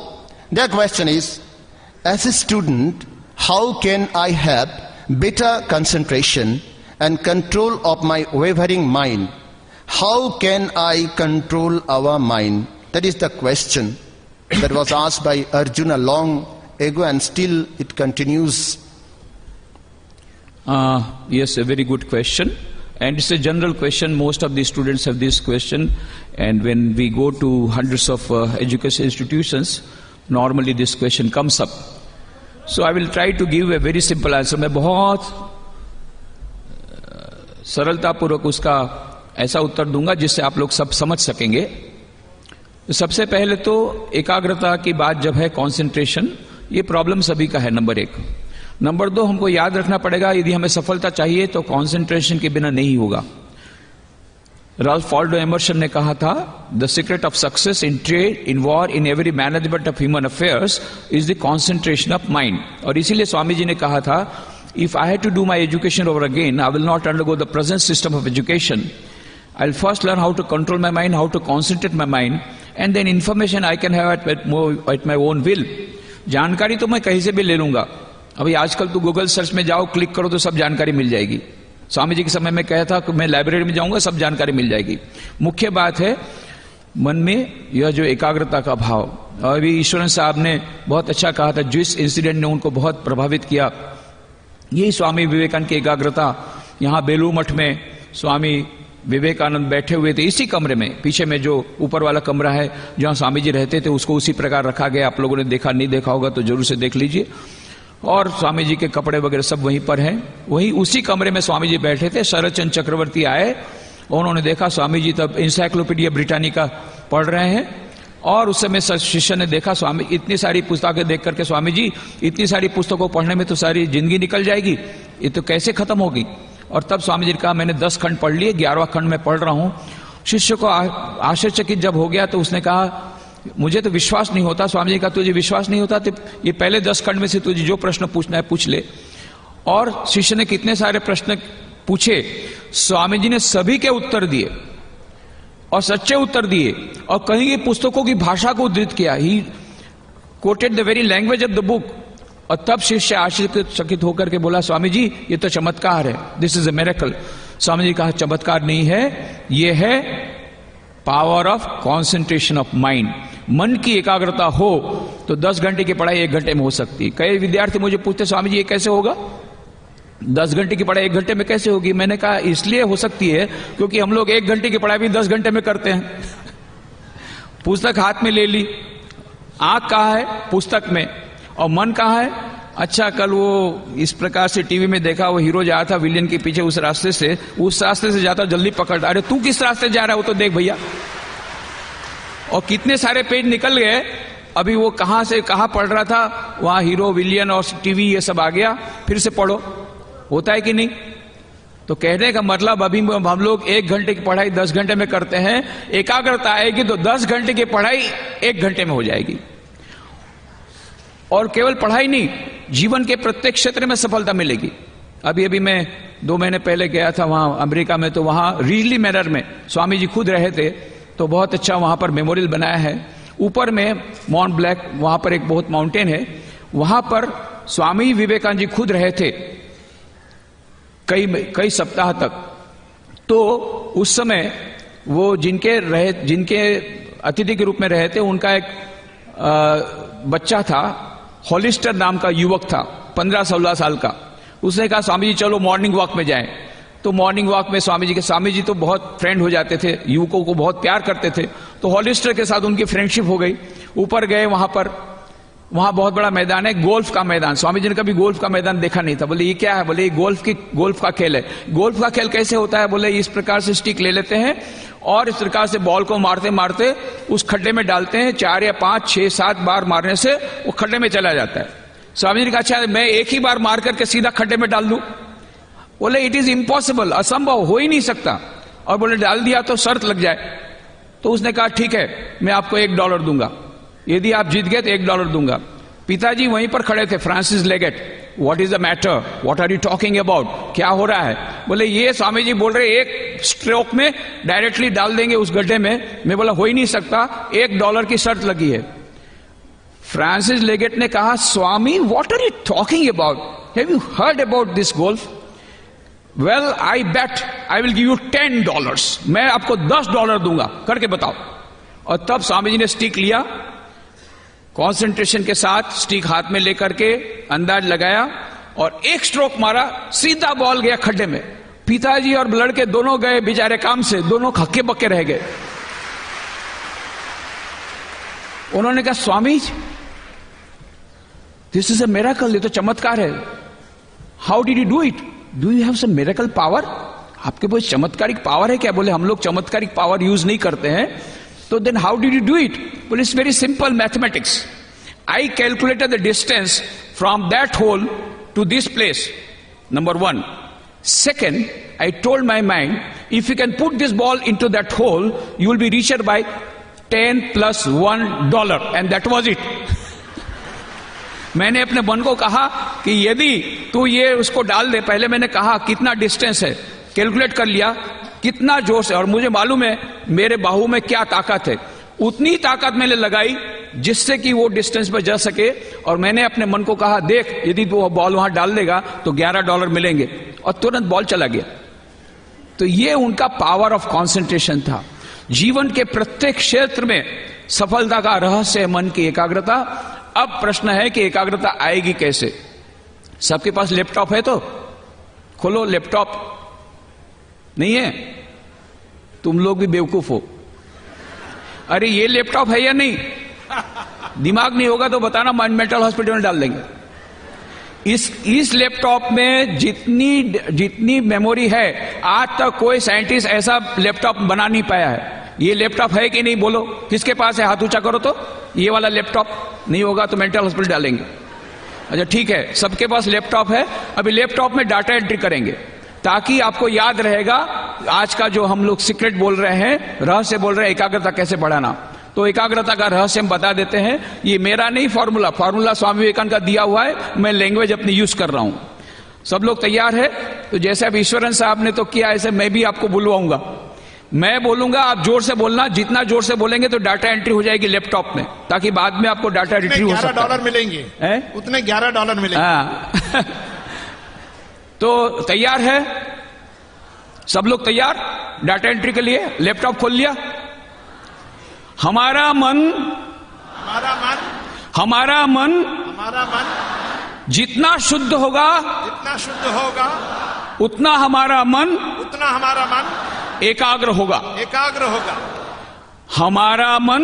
Their question is, as a student, how can I have better concentration and control of my wavering mind? How can I control our mind? That is the question that was asked by Arjuna long ago, and still it continues. Yes, a very good question. And it's a general question. Most of the students have this question. And when we go to hundreds of education institutions, normally this question comes up. So I will try to give a very simple answer. मैं बहुत सरलतापूर्वक उसका ऐसा उत्तर दूंगा जिससे आप लोग सब समझ सकेंगे। सबसे पहले तो एकाग्रता की बात जब है, कंसंट्रेशन, ये प्रॉब्लम सभी का है, नंबर 1। नंबर 2, हमको याद रखना पड़ेगा यदि हमें सफलता चाहिए तो कंसंट्रेशन के बिना नहीं होगा। राल्फ वाल्डो एमर्सन ने कहा था, the secret of success in trade, in war, in every management of human affairs is the concentration of mind. और इसीलिए स्वामी जी ने कहा था, if I had to do my education over again, I will not undergo the present system of education. I'll first learn how to control my mind, how to concentrate my mind, and then information I can have at my own will. जानकारी तो मैं कहीं से भी ले लूंगा। अभी आजकल तो गूगल सर्च में जाओ, क्लिक करो तो सब जानकारी मिल जाएगी। स्वामी जी के समय में कहा था कि मैं लाइब्रेरी में जाऊंगा, सब जानकारी मिल जाएगी। मुख्य बात है मन में यह जो एकाग्रता का भाव। अभी ईश्वरन साहब ने बहुत अच्छा कहा था, जिस इंसिडेंट ने उनको बहुत प्रभावित किया, यही स्वामी विवेकानंद की एकाग्रता। यहाँ बेलूर मठ में स्वामी विवेकानंद बैठे हुए थे, इसी कमरे में, पीछे में जो ऊपर वाला कमरा है जहाँ स्वामी जी रहते थे, उसको उसी प्रकार रखा गया। आप लोगों ने देखा, नहीं देखा होगा तो जरूर से देख लीजिए। और स्वामी जी के कपड़े वगैरह सब वहीं पर हैं। वहीं उसी कमरे में स्वामी जी बैठे थे। शरद चंद्र चक्रवर्ती आए, उन्होंने देखा स्वामी जी तब इंसाइक्लोपीडिया ब्रिटानिका पढ़ रहे हैं, और उस समय शिष्य ने देखा स्वामी इतनी सारी पुस्तकें देख करके, स्वामी जी इतनी सारी पुस्तकों पढ़ने में तो सारी जिंदगी निकल जाएगी, ये तो कैसे खत्म होगी। और तब स्वामी जी ने कहा, मैंने 10 खंड पढ़ लिए, 11वां खंड में पढ़ रहा हूं। शिष्य को आश्चर्यचकित जब हो गया तो उसने कहा, मुझे तो विश्वास नहीं होता। स्वामी जी का तुझे विश्वास नहीं होता तो ये पहले 10 खंड में से तुझे जो प्रश्न पूछना है पूछ ले। और शिष्य ने कितने सारे प्रश्न पूछे, स्वामी जी ने सभी के उत्तर दिए और सच्चे उत्तर दिए, और कहीं ये पुस्तकों की भाषा को उद्धृत किया। ही coated the very language of the book. और तब शिष्य आश्चर्यचकित होकर के बोला, स्वामी जी ये तो चमत्कार है, this is a miracle. Swami ji कहा, चमत्कार नहीं है, ये है power of concentration of mind. मन की एकाग्रता हो तो 10 घंटे की पढ़ाई 1 घंटे में हो सकती है। कई विद्यार्थी मुझे पूछते, स्वामी जी ये कैसे होगा? 10 घंटे की पढ़ाई 1 घंटे में कैसे होगी? मैंने कहा इसलिए हो सकती है क्योंकि हम लोग 1 घंटे की पढ़ाई भी 10 घंटे में करते हैं। पुस्तक हाथ में ले ली, आंख कहाँ है? पुस्तक में। और मन कहाँ है? अच्छा, कल वो इस प्रकार से टीवी में देखा, वो हीरो जा रहा था विलेन के पीछे, उस रास्ते से जाता, जल्दी पकड़। अरे तू किस रास्ते जा रहा है वो तो देख भैया। और कितने सारे पेज निकल गए। अभी वो कहां से कहां पढ़ रहा था, वहां हीरो विलियन और टीवी ये सब आ गया, फिर से पढ़ो। होता है कि नहीं? तो कहने का मतलब अभी हम लोग 1 घंटे की पढ़ाई 10 घंटे में करते हैं। एकाग्रता आएगी तो 10 घंटे की पढ़ाई 1 घंटे में हो जाएगी। और केवल पढ़ाई नहीं, जीवन के प्रत्येक क्षेत्र में सफलता मिलेगी। अभी मैं 2 महीने पहले गया था वहां अमेरिका में, तो वहां रीजली मैनर में स्वामी जी खुद रहे थे, तो बहुत अच्छा वहां पर मेमोरियल बनाया है। ऊपर में माउंट ब्लैक, वहां पर एक बहुत माउंटेन है, वहां पर स्वामी विवेकानंद जी खुद रहे थे कई सप्ताह तक। तो उस समय वो जिनके अतिथि के रूप में रहे थे, उनका एक बच्चा था, हॉलिस्टर नाम का युवक था, 15-16 साल का। उसने कहा स्वामी जी चलो मॉर्निंग वॉक में जाएं। तो मॉर्निंग वॉक में स्वामी जी तो बहुत फ्रेंड हो जाते थे, युवकों को बहुत प्यार करते थे, तो हॉलिस्टर के साथ उनकी फ्रेंडशिप हो गई। ऊपर गए, वहां बहुत बड़ा मैदान है, गोल्फ का मैदान। स्वामी जी ने कभी गोल्फ का मैदान देखा नहीं था। बोले ये क्या है? बोले ये गोल्फ का खेल है। गोल्फ का खेल कैसे होता है? बोले इस प्रकार से स्टिक ले लेते हैं और इस प्रकार से बॉल को मारते मारते उस खड्डे में डालते हैं। 4 या 5, 6, 7 बार मारने से वो खड्डे में चला जाता है। स्वामी जी ने कहा अच्छा मैं एक ही बार मार करके सीधा खड्डे में डाल दूं? बोले इट इज इम्पॉसिबल, असंभव, हो ही नहीं सकता। और बोले डाल दिया तो शर्त लग जाए। तो उसने कहा ठीक है, मैं आपको $1 दूंगा, यदि आप जीत गए तो $1 दूंगा। पिताजी वहीं पर खड़े थे, Francis Leggett. What is the matter, what are you talking about, क्या हो रहा है? बोले ये स्वामी जी बोल रहे एक स्ट्रोक में डायरेक्टली डाल देंगे उस गड्ढे में। मैं बोला हो ही नहीं सकता, $1 की शर्त लगी है। फ्रांसिस लेगेट ने कहा Swami what are you talking about, have you heard about this golf? Well I bet I will give you $10, मैं आपको $10 दूंगा, करके बताओ। और तब स्वामी जी ने स्टिक लिया, कंसंट्रेशन के साथ स्टिक हाथ में लेकर के अंदाज लगाया और एक स्ट्रोक मारा, सीधा बॉल गया खड्डे में। पिताजी और लड़के दोनों गए बेचारे काम से, दोनों हक्के बक्के रह गए। उन्होंने कहा Swami this is a miracle, ये तो चमत्कार है। How did you do it? Do you have some miracle power? आपके पास चमत्कारिक पावर है क्या? बोले हम लोग चमत्कारिक पावर यूज नहीं करते हैं। तो then how did you do it? बोले it's very simple mathematics. I calculated the distance from that hole to this place, number 1. Second, I told my mind, if you can put this ball into that hole, you will be richer by 10 plus $1, and that was it. मैंने अपने मन को कहा कि यदि तू ये उसको डाल दे, पहले मैंने कहा कितना डिस्टेंस है, कैलकुलेट कर लिया कितना जोर से, और मुझे मालूम है मेरे बाहू में क्या ताकत है, उतनी ताकत मैंने लगाई जिससे कि वो डिस्टेंस पर जा सके। और मैंने अपने मन को कहा देख यदि तू बॉल वहां डाल देगा तो $11 मिलेंगे, और तुरंत बॉल चला गया। तो ये उनका पावर ऑफ कंसंट्रेशन था। जीवन के प्रत्येक क्षेत्र में सफलता का रहस्य है मन की एकाग्रता। अब प्रश्न है कि एकाग्रता आएगी कैसे? सबके पास लैपटॉप है तो खोलो, लैपटॉप नहीं है तुम लोग भी बेवकूफ हो। अरे ये लैपटॉप है या नहीं? दिमाग नहीं होगा तो बताना, मेंटल हॉस्पिटल में डाल देंगे। इस लैपटॉप में जितनी मेमोरी है आज तक कोई साइंटिस्ट ऐसा लैपटॉप बना नहीं पाया है। ये लैपटॉप है कि नहीं बोलो, किसके पास है? हाथ ऊंचा करो तो। ये वाला लैपटॉप नहीं होगा तो मेंटल हॉस्पिटल डालेंगे। अच्छा ठीक है, सबके पास लैपटॉप है। अभी लैपटॉप में डाटा एंट्री करेंगे ताकि आपको याद रहेगा आज का जो हम लोग सीक्रेट बोल रहे हैं, रहस्य बोल रहे हैं, एकाग्रता कैसे बढ़ाना। तो एकाग्रता का रहस्य हम बता देते हैं। ये मेरा नहीं फॉर्मूला स्वामी विवेकानंद का दिया हुआ है, मैं लैंग्वेज अपनी यूज कर रहा हूं। सब लोग तैयार है? तो जैसे अब ईश्वरन साहब ने तो किया, ऐसे मैं भी आपको बुलवाऊंगा। मैं बोलूंगा, आप जोर से बोलना। जितना जोर से बोलेंगे तो डाटा एंट्री हो जाएगी लैपटॉप में, ताकि बाद में आपको डाटा रिट्रीव हो सकता है। $11 मिलेंगे, उतने $11 मिलेंगे। हाँ। तो तैयार है सब लोग? तैयार डाटा एंट्री के लिए? लैपटॉप खोल लिया? हमारा मन जितना शुद्ध होगा उतना हमारा मन एकाग्र होगा। हमारा मन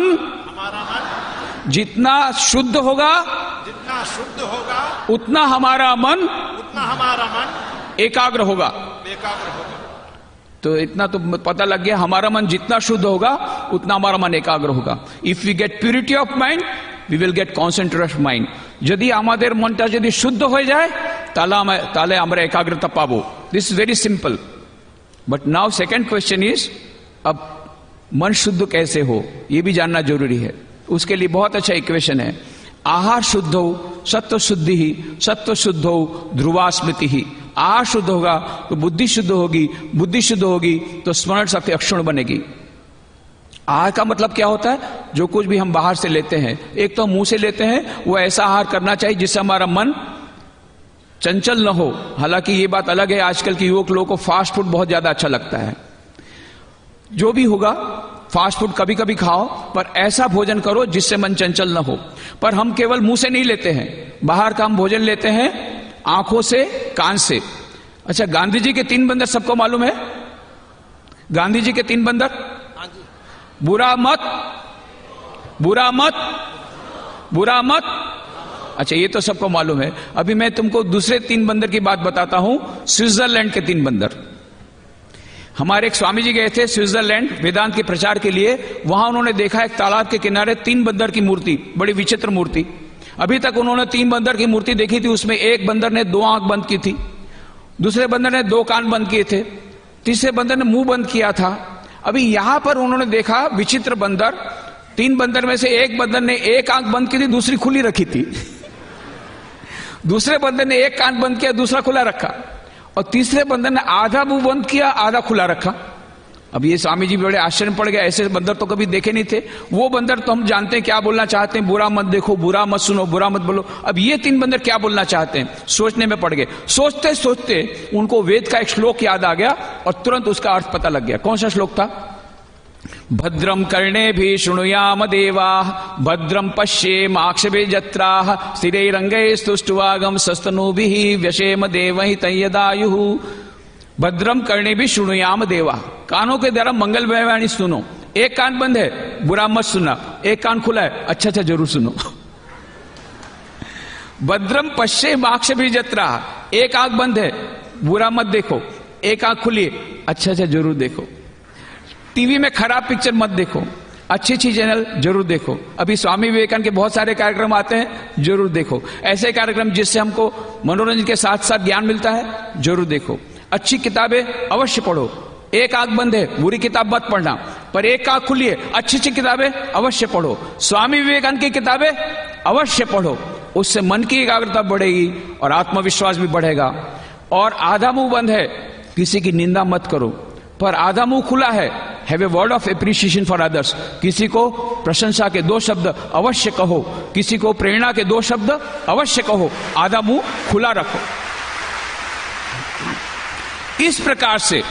जितना शुद्ध होगा उतना हमारा मन एकाग्र होगा। तो इतना तो पता लग गया, हमारा मन जितना शुद्ध होगा उतना हमारा मन एकाग्र होगा। If we get purity of mind we will get concentration of mind. यदि हमारे मनटा यदि शुद्ध हो जाए ताले हमारा एकाग्रता पाबो। This is very simple. But now second question is, अब मन शुद्ध कैसे हो ये भी जानना जरूरी है। उसके लिए बहुत अच्छा इक्वेशन है, आहार शुद्ध हो सत्व शुद्धि ही, सत्व शुद्ध हो ध्रुवा स्मृति ही। आहार शुद्ध होगा तो बुद्धि शुद्ध होगी, बुद्धि शुद्ध होगी तो स्मरण शक्ति अक्षुण्ण बनेगी। आहार का मतलब क्या होता है? जो कुछ भी हम बाहर से लेते हैं, एक तो मुंह से लेते हैं, वो ऐसा आहार करना चाहिए जिससे हमारा मन चंचल न हो। हालांकि ये बात अलग है, आजकल के युवक लोगों को फास्ट फूड बहुत ज्यादा अच्छा लगता है। जो भी होगा फास्ट फूड कभी कभी खाओ, पर ऐसा भोजन करो जिससे मन चंचल न हो। पर हम केवल मुंह से नहीं लेते हैं, बाहर का हम भोजन लेते हैं आंखों से, कान से। अच्छा, गांधी जी के 3 बंदर सबको मालूम है? गांधी जी के 3 बंदर, बुरा मत, बुरा मत, बुरा मत। अच्छा, ये तो सबको मालूम है। अभी मैं तुमको दूसरे 3 बंदर की बात बताता हूं, स्विट्जरलैंड के 3 बंदर। हमारे एक स्वामी जी गए थे स्विट्जरलैंड वेदांत के प्रचार के लिए। वहां उन्होंने देखा एक तालाब के किनारे 3 बंदर की मूर्ति, बड़ी विचित्र मूर्ति। अभी तक उन्होंने 3 बंदर की मूर्ति देखी थी, उसमें एक बंदर ने 2 आंख बंद की थी, दूसरे बंदर ने 2 कान बंद किए थे, तीसरे बंदर ने मुंह बंद किया था। अभी यहां पर उन्होंने देखा विचित्र बंदर, 3 बंदर में से एक बंदर ने 1 आंख बंद की थी, दूसरी खुली रखी थी। दूसरे बंदर ने 1 कान बंद किया, दूसरा खुला रखा, और तीसरे बंदर ने आधा मुंह बंद किया, आधा खुला रखा। अब ये स्वामी जी बड़े आश्चर्य पड़ गया, ऐसे बंदर तो कभी देखे नहीं थे। वो बंदर तो हम जानते हैं क्या बोलना चाहते हैं, बुरा मत देखो, बुरा मत सुनो, बुरा मत बोलो। अब ये 3 बंदर क्या बोलना चाहते हैं, सोचने में पड़ गए। सोचते सोचते उनको वेद का एक श्लोक याद आ गया और तुरंत उसका अर्थ पता लग गया। कौन सा श्लोक था? भद्रम कर्णेभिः शृणुयाम देवाः, भद्रम पश्येमाक्षभिर्यत्राः, स्थिरैरङ्गैस्तुष्ट्वागं सस्तनूभिः व्यशेम देवहितैर्यदायुः। भद्रम कर्णेभिः शृणुयाम देवाः, कानों के द्वारा मंगलमय वाणी सुनो। 1 कान बंद है, बुरा मत सुनना, 1 कान खुला है, अच्छा अच्छा जरूर सुनो। भद्रम पश्येमाक्षभिर्यत्राः, 1 आंख बंद है, बुरा मत देखो, 1 आंख खुली है, अच्छा अच्छा जरूर देखो। टीवी में खराब पिक्चर मत देखो, अच्छी अच्छी चैनल जरूर देखो। अभी स्वामी विवेकानंद के बहुत सारे कार्यक्रम आते हैं, जरूर देखो। ऐसे कार्यक्रम जिससे हमको मनोरंजन के साथ साथ ज्ञान मिलता है, जरूर देखो। अच्छी किताबें अवश्य पढ़ो। 1 आंख बंद है, बुरी किताब मत पढ़ना, पर 1 आंख खुली है, अच्छी अच्छी किताबें अवश्य पढ़ो। स्वामी विवेकानंद की किताबें अवश्य पढ़ो, उससे मन की एकाग्रता बढ़ेगी और आत्मविश्वास भी बढ़ेगा। और आधा मुंह बंद है, किसी की निंदा मत करो, पर आधा मुंह खुला है, have a word of appreciation for others. किसी को प्रशंसा के 2 शब्द अवश्य कहो, किसी को प्रेरणा के 2 शब्द अवश्य कहो, आधा मुंह खुला रखो। इस प्रकार से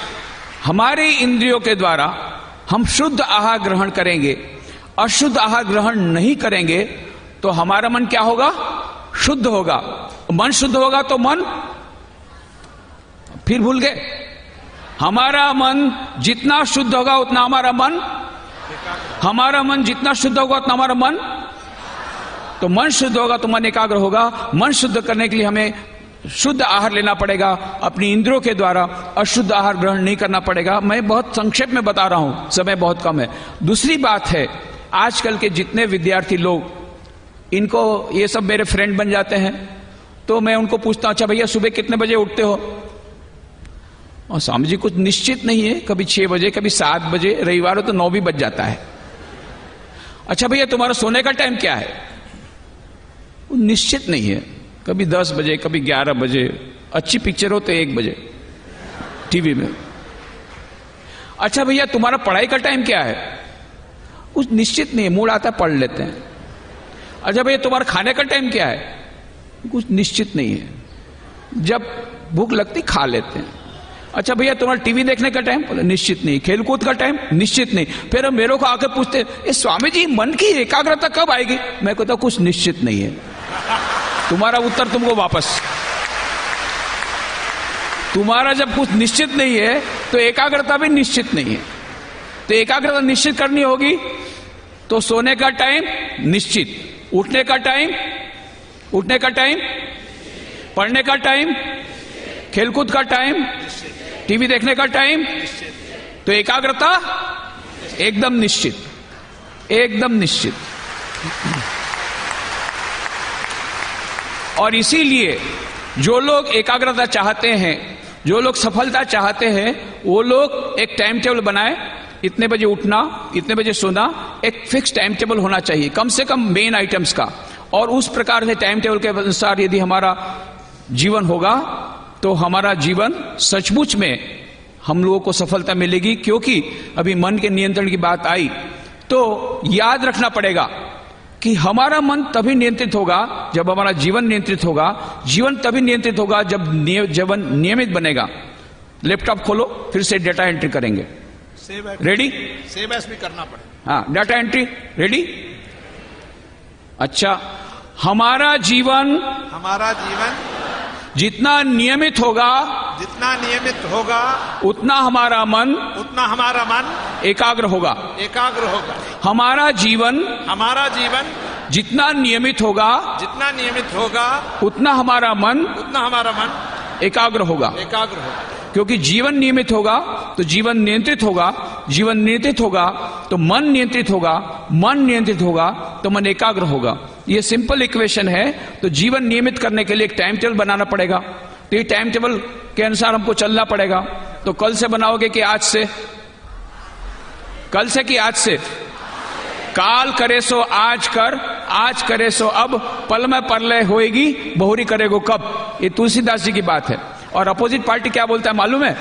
हमारे इंद्रियों के द्वारा हम शुद्ध आहार ग्रहण करेंगे। अशुद्ध आहार ग्रहण नहीं करेंगे तो हमारा मन क्या होगा? शुद्ध होगा। मन शुद्ध होगा तो मन, फिर भूल गए, हमारा मन जितना शुद्ध होगा उतना हमारा मन, हमारा मन जितना शुद्ध होगा उतना हमारा मन, तो मन शुद्ध होगा तो मन एकाग्र होगा। मन शुद्ध करने के लिए हमें शुद्ध आहार लेना पड़ेगा, अपनी इंद्रियों के द्वारा अशुद्ध आहार ग्रहण नहीं करना पड़ेगा। मैं बहुत संक्षेप में बता रहा हूं, समय बहुत कम है। दूसरी बात है, आजकल के जितने विद्यार्थी लोग, इनको ये सब मेरे फ्रेंड बन जाते हैं, तो मैं उनको पूछता हूं, अच्छा भैया सुबह कितने बजे उठते हो? और स्वामी जी कुछ निश्चित नहीं है, कभी 6 बजे, कभी 7 बजे, रविवार हो तो 9 भी बज जाता है। अच्छा भैया तुम्हारा सोने का टाइम क्या है? निश्चित नहीं है, कभी 10 बजे, कभी 11 बजे, अच्छी पिक्चर हो तो 1 बजे टीवी में। अच्छा भैया तुम्हारा पढ़ाई का टाइम क्या है? कुछ निश्चित नहीं है, मूड आता पढ़ लेते हैं। अच्छा भैया तुम्हारा खाने का टाइम क्या है? कुछ निश्चित नहीं है, जब भूख लगती खा लेते हैं। अच्छा भैया तुम्हारा टीवी देखने का टाइम? निश्चित नहीं। खेलकूद का टाइम? निश्चित नहीं। फिर मेरे को आकर पूछते, स्वामी जी मन की एकाग्रता कब आएगी? मैं कहता कुछ निश्चित नहीं है। तुम्हारा उत्तर तुमको वापस। तुम्हारा जब कुछ निश्चित नहीं है तो एकाग्रता भी निश्चित नहीं है। तो एकाग्रता निश्चित करनी होगी तो सोने का टाइम निश्चित, उठने का टाइम, पढ़ने का टाइम, खेलकूद का टाइम, टीवी देखने का टाइम, तो एकाग्रता एकदम निश्चित, एकदम निश्चित। और इसीलिए जो लोग एकाग्रता चाहते हैं, जो लोग सफलता चाहते हैं, वो लोग एक टाइम टेबल बनाए, इतने बजे उठना, इतने बजे सोना, एक फिक्स टाइम टेबल होना चाहिए कम से कम मेन आइटम्स का। और उस प्रकार से टाइम टेबल के अनुसार यदि हमारा जीवन होगा तो हमारा जीवन सचमुच में हम लोगों को सफलता मिलेगी। क्योंकि अभी मन के नियंत्रण की बात आई तो याद रखना पड़ेगा कि हमारा मन तभी नियंत्रित होगा जब हमारा जीवन नियंत्रित होगा। जीवन तभी नियंत्रित होगा जब जीवन नियमित बनेगा। लैपटॉप खोलो, फिर से डाटा एंट्री करेंगे। रेडी? सेव एस भी करना पड़ेगा। हाँ, डाटा एंट्री रेडी। अच्छा, हमारा जीवन जितना नियमित होगा, उतना हमारा मन एकाग्र होगा। हमारा जीवन जितना नियमित होगा, उतना हमारा मन एकाग्र होगा। क्योंकि जीवन नियमित होगा तो जीवन नियंत्रित होगा, जीवन नियंत्रित होगा तो मन नियंत्रित होगा, मन नियंत्रित होगा तो मन एकाग्र होगा। ये सिंपल इक्वेशन है। तो जीवन नियमित करने के लिए एक टाइम टेबल बनाना पड़ेगा। तो ये टाइम टेबल के अनुसार हमको चलना पड़ेगा। तो कल से बनाओगे कि आज से? कल से कि आज से? काल करे सो आज कर, आज करे सो अब, पल में परलय होएगी, बहुरी करेगो कब। ये तुलसीदास जी की बात है। और अपोजिट पार्टी क्या बोलता है मालूम है?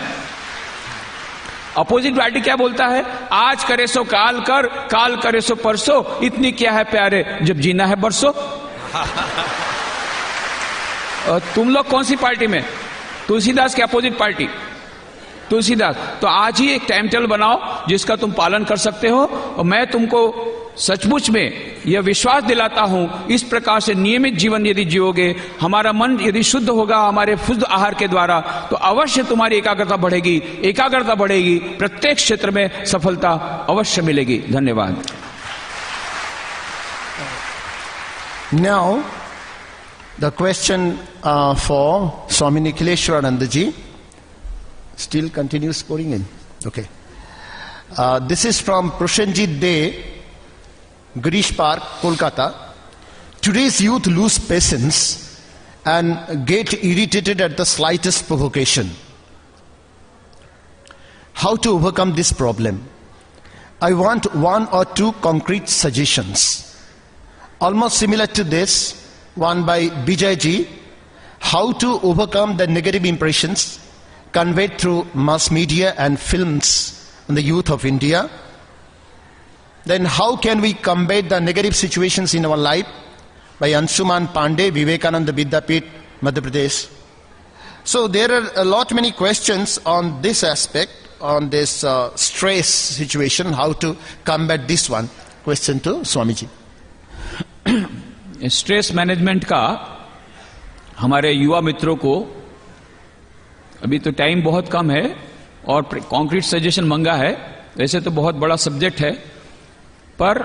अपोजिट पार्टी क्या बोलता है? आज करे सो काल कर, काल करे सो परसों, इतनी क्या है प्यारे जब जीना है बरसों। तुम लोग कौन सी पार्टी में? तुलसीदास की अपोजिट पार्टी, तुलसीदास। तो आज ही एक टाइम टेबल बनाओ जिसका तुम पालन कर सकते हो। और मैं तुमको सचमुच में यह विश्वास दिलाता हूं, इस प्रकार से नियमित जीवन यदि जियोगे, हमारा मन यदि शुद्ध होगा हमारे शुद्ध आहार के द्वारा, तो अवश्य तुम्हारी एकाग्रता बढ़ेगी। एकाग्रता बढ़ेगी, प्रत्येक क्षेत्र में सफलता अवश्य मिलेगी। धन्यवाद। Now the question for Swami Nikhileshwarananda ji still continues pouring in. Okay. This is from Prashanjit Dey, Girish Park, Kolkata. Today's youth lose patience and get irritated at the slightest provocation. How to overcome this problem? I want one or two concrete suggestions. Almost similar to this, one by Bijay ji, how to overcome the negative impressions conveyed through mass media and films on the youth of India. Then how can we combat the negative situations in our life? By Anshuman Pandey, Vivekananda Vidyapith, Madhya Pradesh. So there are a lot many questions on this aspect, on this stress situation, how to combat this one. Question to Swamiji. Stress management का हमारे युवा मित्रों को अभी तो time बहुत कम है और कॉन्क्रीट सजेशन मंगा है। वैसे तो बहुत बड़ा सब्जेक्ट है, पर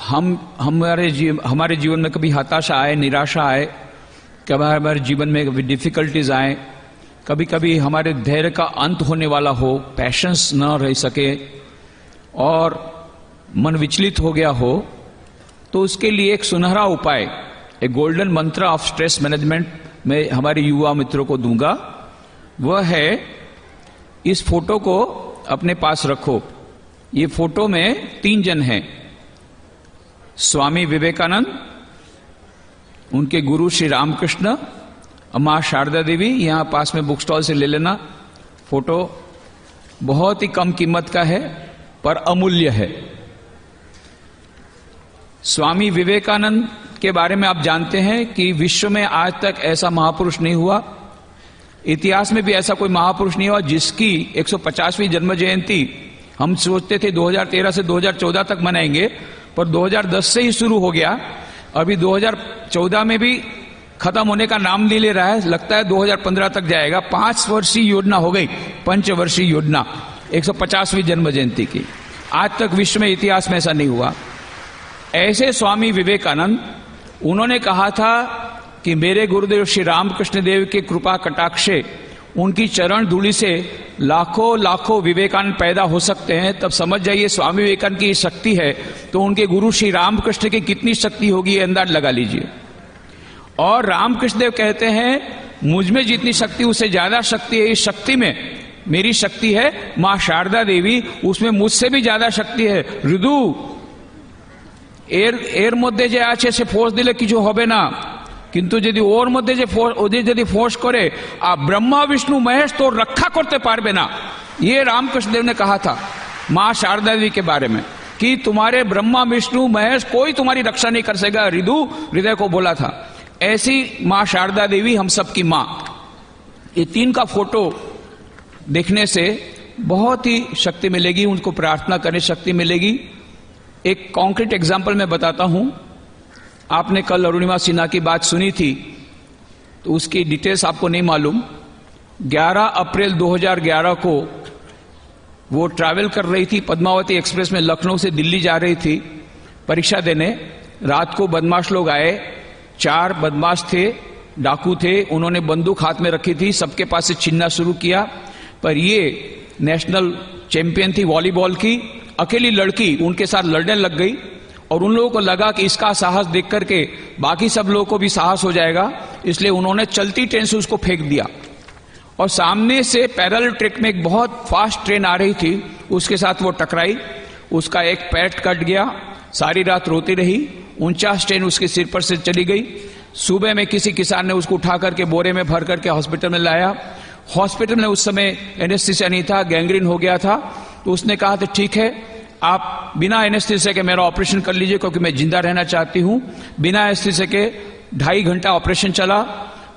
हमारे जीवन में कभी हताशा आए, निराशा आए, कभी हमारे जीवन में कभी डिफिकल्टीज आए, कभी कभी हमारे धैर्य का अंत होने वाला हो, पैशंस न रह सके और मन विचलित हो गया हो, तो उसके लिए एक सुनहरा उपाय, एक गोल्डन मंत्र ऑफ स्ट्रेस मैनेजमेंट मैं हमारे युवा मित्रों को दूंगा। वह है, इस फोटो को अपने पास रखो। ये फोटो में 3 जन हैं, स्वामी विवेकानंद, उनके गुरु श्री रामकृष्ण, मां शारदा देवी। यहां पास में बुक स्टॉल से ले लेना। फोटो बहुत ही कम कीमत का है पर अमूल्य है। स्वामी विवेकानंद के बारे में आप जानते हैं कि विश्व में आज तक ऐसा महापुरुष नहीं हुआ, इतिहास में भी ऐसा कोई महापुरुष नहीं हुआ जिसकी 150वीं जन्म जयंती हम सोचते थे 2013 से 2014 तक मनाएंगे, पर 2010 से ही शुरू हो गया। अभी 2014 में भी खत्म होने का नाम नहीं ले रहा है, लगता है 2015 तक जाएगा। 5 वर्षीय योजना हो गई, पंचवर्षीय योजना, 150वीं जन्म जयंती की। आज तक विश्व में इतिहास में ऐसा नहीं हुआ। ऐसे स्वामी विवेकानंद, उन्होंने कहा था कि मेरे गुरुदेव श्री रामकृष्ण देव के कृपा कटाक्षे, उनकी चरण धूलि से लाखों लाखों विवेकानंद पैदा हो सकते हैं। तब समझ जाइए स्वामी विवेकानंद की शक्ति है तो उनके गुरु श्री रामकृष्ण की कितनी शक्ति होगी, ये अंदाज लगा लीजिए। और रामकृष्ण देव कहते हैं मुझ में जितनी शक्ति उससे ज्यादा शक्ति है इस शक्ति में, मेरी शक्ति है मां शारदा देवी, उसमें मुझसे भी ज्यादा शक्ति है। ऋदु এর মধ্যে যে আছে সে ফোর্স দিলে কিছু হবে না, কিন্তু যদি ওর মধ্যে যে যদি ফোর্স করে ब्रह्मा विष्णु महेश तो रक्षा करते पारबे ना। ये रामकृष्ण देव ने कहा था मां शारदा देवी के बारे में कि तुम्हारे ब्रह्मा विष्णु महेश कोई तुम्हारी रक्षा नहीं कर सकेगा। ऋदु हृदय को बोला था। ऐसी मां शारदा देवी हम सबकी मां। ये 3 का फोटो देखने से बहुत ही शक्ति मिलेगी, उनको प्रार्थना करने शक्ति मिलेगी। एक कॉन्क्रीट एग्जाम्पल मैं बताता हूं। आपने कल अरुणिमा सिन्हा की बात सुनी थी तो उसकी डिटेल्स आपको नहीं मालूम। 11 अप्रैल 2011 को वो ट्रैवल कर रही थी पद्मावती एक्सप्रेस में, लखनऊ से दिल्ली जा रही थी परीक्षा देने। रात को बदमाश लोग आए, 4 बदमाश थे, डाकू थे। उन्होंने बंदूक हाथ में रखी थी, सबके पास से छीनना शुरू किया। पर ये नेशनल चैंपियन थी वॉलीबॉल की, अकेली लड़की उनके साथ लड़ने लग गई और उन लोगों को लगा कि इसका साहस देख करके बाकी सब लोगों को भी साहस हो जाएगा, इसलिए उन्होंने चलती ट्रेन से उसको फेंक दिया। और सामने से पैरेलल ट्रैक में एक बहुत फास्ट ट्रेन आ रही थी, उसके साथ वो टकराई, उसका एक पैर कट गया। सारी रात रोती रही। 49 ट्रेन उसके सिर पर से चली गई। सुबह में किसी किसान ने उसको उठा करके बोरे में भर करके हॉस्पिटल में लाया। हॉस्पिटल में उस समय एनेस्थीसिया नहीं था, गैंग्रीन हो गया था। तो उसने कहा तो ठीक है, आप बिना एनेस्थीसिया के मेरा ऑपरेशन कर लीजिए क्योंकि मैं जिंदा रहना चाहती हूं। बिना एनेस्थीसिया के 2.5 घंटा ऑपरेशन चला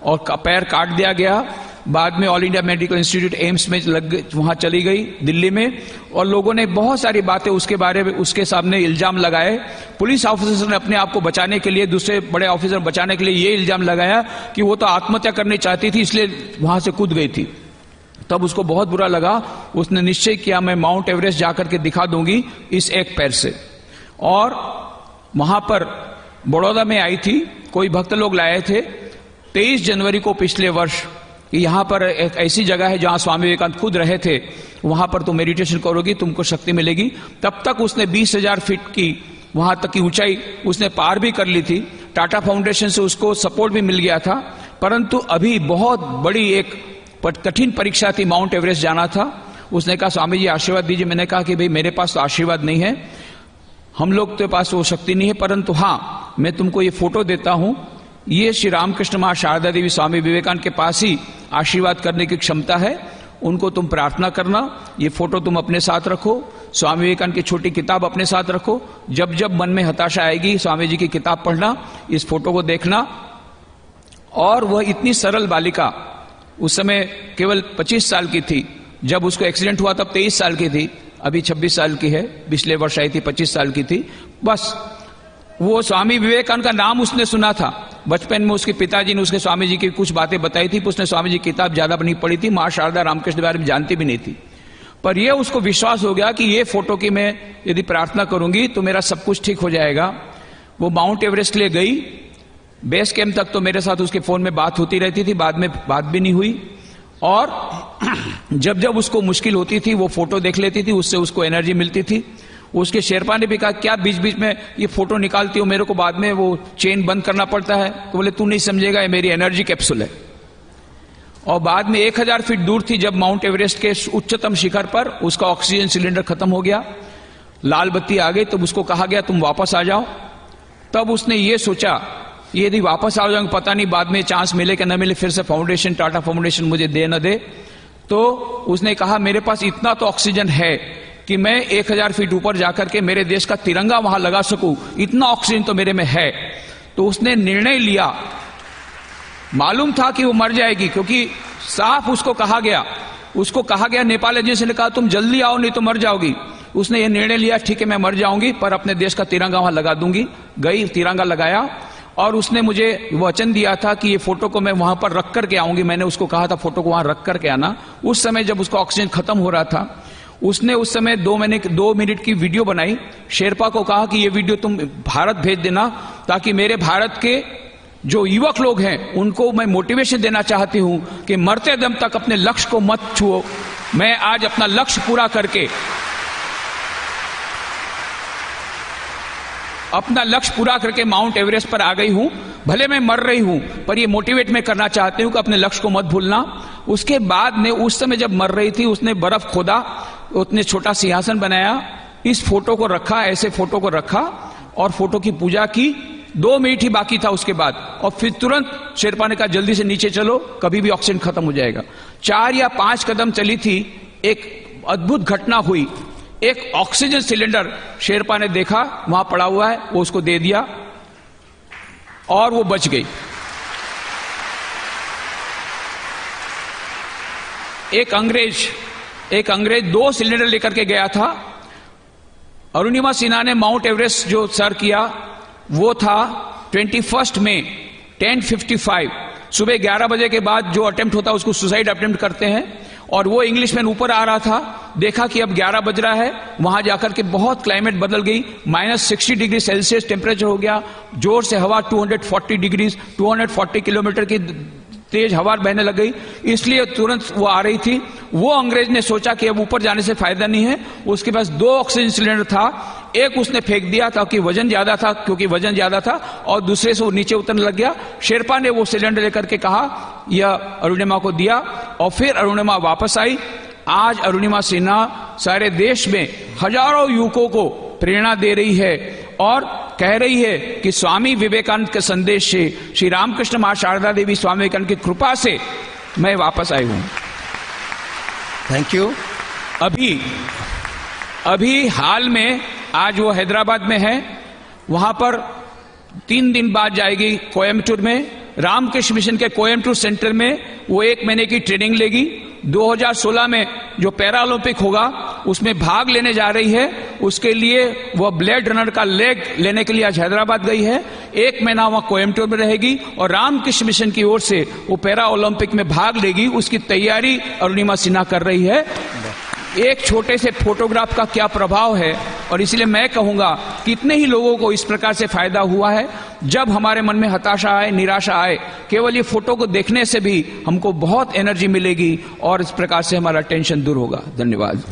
और पैर काट दिया गया। बाद में all India medical institute AIIMS में वहां चली गई दिल्ली में, और लोगों ने बहुत सारी बातें उसके बारे में उसके सामने इल्जाम लगाए। पुलिस ऑफिसर ने अपने आप को बचाने के लिए, दूसरे बड़े ऑफिसर बचाने के लिए ये इल्जाम लगाया कि वो तो आत्महत्या करनी चाहती थी इसलिए वहां से कूद गई थी। तब उसको बहुत बुरा लगा। उसने निश्चय किया मैं माउंट एवरेस्ट जाकर के दिखा दूंगी इस एक पैर से। और वहां पर बड़ौदा में आई थी, कोई भक्त लोग लाए थे 23 जनवरी को पिछले वर्ष कि यहां पर एक ऐसी जगह है जहां स्वामी विवेकानंद खुद रहे थे, वहां पर तुम मेडिटेशन करोगी तुमको शक्ति मिलेगी। तब तक उसने 20,000 फीट की वहां तक की ऊंचाई उसने पार भी कर ली थी। टाटा फाउंडेशन से उसको सपोर्ट भी मिल गया था। परंतु अभी बहुत बड़ी एक कठिन परीक्षा थी, माउंट एवरेस्ट जाना था। उसने कहा स्वामी जी आशीर्वाद दीजिए। मैंने कहा कि भाई मेरे पास तो आशीर्वाद नहीं है, हम लोग के पास वो शक्ति नहीं है, परंतु हां मैं तुमको ये फोटो देता हूं। ये श्री रामकृष्ण मां शारदा देवी स्वामी विवेकानंद के पास ही आशीर्वाद करने की क्षमता है, उनको तुम प्रार्थना करना। ये फोटो तुम अपने साथ रखो, स्वामी विवेकानंद की छोटी किताब अपने साथ रखो। जब जब मन में हताशा आएगी स्वामी जी की किताब पढ़ना, इस फोटो को देखना। और वह इतनी सरल बालिका उस समय केवल 25 साल की थी, जब उसको एक्सीडेंट हुआ तब 23 साल की थी, अभी 26 साल की है, पिछले वर्ष आई थी 25 साल की थी। बस वो स्वामी विवेकानंद का नाम उसने सुना था बचपन में, उसके पिताजी ने उसके स्वामी जी की कुछ बातें बताई थी। उसने स्वामी जी की किताब ज्यादा नहीं पढ़ी थी, मां शारदा रामकृष्ण के बारे में जानती भी नहीं थी। पर यह उसको विश्वास हो गया कि ये फोटो की मैं यदि प्रार्थना करूंगी तो मेरा सब कुछ ठीक हो जाएगा। वो माउंट एवरेस्ट ले गई। बेस कैंप तक तो मेरे साथ उसके फोन में बात होती रहती थी, बाद में बात भी नहीं हुई। और जब जब उसको मुश्किल होती थी वो फोटो देख लेती थी, उससे उसको एनर्जी मिलती थी। उसके शेरपा ने भी कहा क्या बीच बीच में ये फोटो निकालती हो, मेरे को बाद में वो चेन बंद करना पड़ता है। तो बोले तू नहीं समझेगा, ये मेरी एनर्जी कैप्सूल है। और बाद में 1000 फीट दूर थी, जब माउंट एवरेस्ट के उच्चतम शिखर पर उसका ऑक्सीजन सिलेंडर खत्म हो गया, लाल बत्ती आ गई, तब उसको कहा गया तुम वापस आ जाओ। तब उसने ये सोचा यदि वापस आ जाऊंगा पता नहीं बाद में चांस मिले कि न मिले, फिर से फाउंडेशन टाटा फाउंडेशन मुझे दे न दे। तो उसने कहा मेरे पास इतना तो ऑक्सीजन है कि मैं 1000 फीट ऊपर जाकर के मेरे देश का तिरंगा वहां लगा सकूं, इतना ऑक्सीजन तो मेरे में है। तो उसने निर्णय लिया, मालूम था कि वो मर जाएगी क्योंकि साफ उसको कहा गया नेपाल एजेंसी ने कहा तुम जल्दी आओ नहीं तो मर जाओगी। उसने ये निर्णय लिया ठीक है मैं मर जाऊंगी पर अपने देश का तिरंगा वहां लगा दूंगी। गई, तिरंगा लगाया और उसने मुझे वचन दिया था कि ये फोटो को मैं वहां पर रख करके आऊंगी। मैंने उसको कहा था फोटो को वहां रख करके आना। उस समय जब उसका ऑक्सीजन खत्म हो रहा था, उसने उस समय 2 मिनट की वीडियो बनाई। शेरपा को कहा कि ये वीडियो तुम भारत भेज देना, ताकि मेरे भारत के जो युवक लोग हैं उनको मैं मोटिवेशन देना चाहती हूं कि मरते दम तक अपने लक्ष्य को मत छुओ। मैं आज अपना लक्ष्य पूरा करके माउंट एवरेस्ट पर आ गई हूं। भले मैं मर रही हूं, पर ये मोटिवेट मैं करना चाहती हूं कि अपने लक्ष्य को मत भूलना। उसके बाद ने उस समय जब मर रही थी, उसने बर्फ खोदा, उसने छोटा सिंहासन बनाया, इस फोटो को रखा, ऐसे फोटो को रखा और फोटो की पूजा की। 2 मिनट ही बाकी था उसके बाद, और फिर तुरंत शेरपा ने कहा जल्दी से नीचे चलो, कभी भी ऑक्सीजन खत्म हो जाएगा। 4 या 5 कदम चली थी, एक अद्भुत घटना हुई। एक ऑक्सीजन सिलेंडर शेरपा ने देखा वहां पड़ा हुआ है, वो उसको दे दिया और वो बच गई। एक अंग्रेज 2 सिलेंडर लेकर के गया था। अरुणिमा सिन्हा ने माउंट एवरेस्ट जो सर किया वो था 21 मई 10:55, सुबह 11 बजे के बाद जो अटेम्प्ट होता है उसको सुसाइड अटेम्प्ट करते हैं। और वो इंग्लिशमैन ऊपर आ रहा था, देखा कि अब 11 बज रहा है, वहां जाकर के बहुत क्लाइमेट बदल गई, -60 डिग्री सेल्सियस टेम्परेचर हो गया, जोर से हवा 240 किलोमीटर की तेज हवा बहने लग गई। इसलिए तुरंत वो आ रही थी। वो अंग्रेज ने सोचा कि अब ऊपर जाने से फायदा नहीं है, उसके पास 2 ऑक्सीजन सिलेंडर था, एक उसने फेंक दिया क्योंकि वजन ज्यादा था, और दूसरे से वो नीचे उतरने लग गया। शेरपा ने वो सिलेंडर लेकर के कहा, यह अरुणिमा को दिया, और फिर अरुणिमा वापस आई। आज अरुणिमा सिन्हा सारे देश में हजारों युवकों को प्रेरणा दे रही है और कह रही है कि स्वामी विवेकानंद के संदेश से, श्री रामकृष्ण मां शारदा देवी स्वामी विवेकानंद की कृपा से मैं वापस आई हूं। Thank you. अभी हाल में आज वो हैदराबाद में है, वहां पर 3 दिन बाद जाएगी कोयम्बटूर में, रामकृष्ण मिशन के कोयम्बटूर सेंटर में वो 1 महीने की ट्रेनिंग लेगी। 2016 में जो पैरा ओलंपिक होगा उसमें भाग लेने जा रही है। उसके लिए वह ब्लेड रनर का लेग लेने के लिए आज हैदराबाद गई है। 1 महीना वहां कोयम्बटूर में रहेगी और रामकृष्ण मिशन की ओर से वो पैरा ओलंपिक में भाग लेगी। उसकी तैयारी अरुणिमा सिन्हा कर रही है। एक छोटे से फोटोग्राफ का क्या प्रभाव है, और इसलिए मैं कहूंगा कितने ही लोगों को इस प्रकार से फायदा हुआ है। जब हमारे मन में हताशा आए, निराशा आए, केवल ये फोटो को देखने से भी हमको बहुत एनर्जी मिलेगी और इस प्रकार से हमारा टेंशन दूर होगा। धन्यवाद।